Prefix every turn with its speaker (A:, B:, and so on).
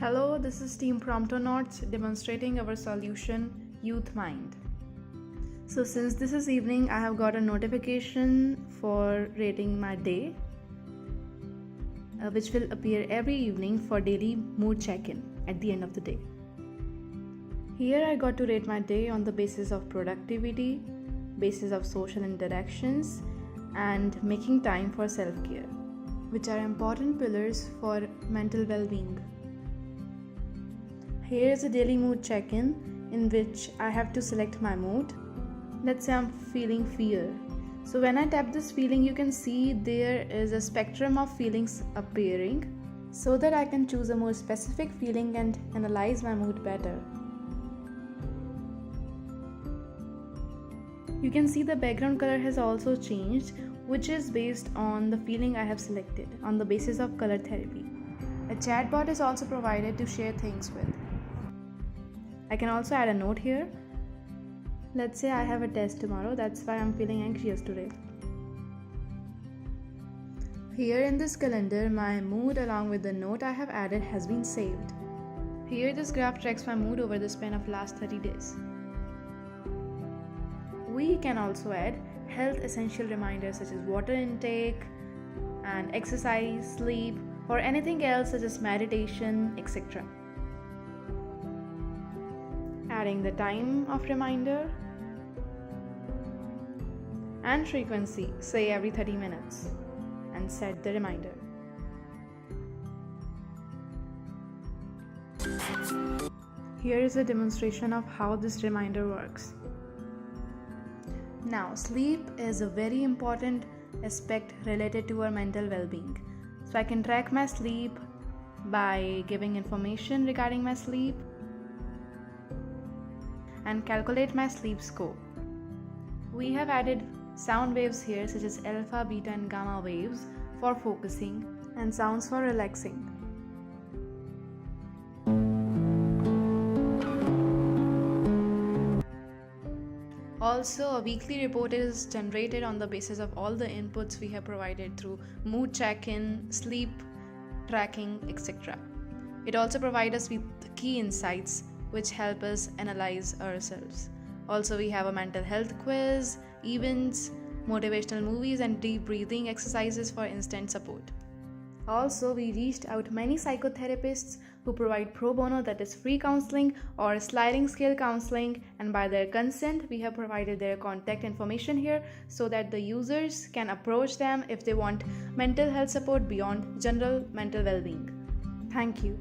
A: Hello, this is Team Promptonauts demonstrating our solution Youth Mind. So since this is evening, I have got a notification for rating my day, which will appear every evening for daily mood check-in at the end of the day. Here I got to rate my day on the basis of productivity, basis of social interactions, and making time for self-care, which are important pillars for mental well-being. Here is a daily mood check-in in which I have to select my mood. Let's say I'm feeling fear. So when I tap this feeling, you can see there is a spectrum of feelings appearing so that I can choose a more specific feeling and analyze my mood better. You can see the background color has also changed, which is based on the feeling I have selected on the basis of color therapy. A chatbot is also provided to share things with. I can also add a note here. Let's say I have a test tomorrow, that's why I'm feeling anxious today. Here in this calendar, my mood along with the note I have added has been saved. Here this graph tracks my mood over the span of last 30 days. We can also add health essential reminders such as water intake and exercise, sleep, or anything else such as meditation, etc. Adding the time of reminder and frequency, say every 30 minutes, and set the reminder. Here is a demonstration of how this reminder works. Now, sleep is a very important aspect related to our mental well-being. So I can track my sleep by giving information regarding my sleep and calculate my sleep score. We have added sound waves here such as alpha, beta and gamma waves for focusing and sounds for relaxing. Also, a weekly report is generated on the basis of all the inputs we have provided through mood check-in, sleep tracking, etc. It also provides us with key insights which help us analyze ourselves. Also, we have a mental health quiz, events, motivational movies, and deep breathing exercises for instant support. Also, we reached out many psychotherapists who provide pro bono, that is free counseling or sliding scale counseling, and by their consent, we have provided their contact information here so that the users can approach them if they want mental health support beyond general mental well-being. Thank you.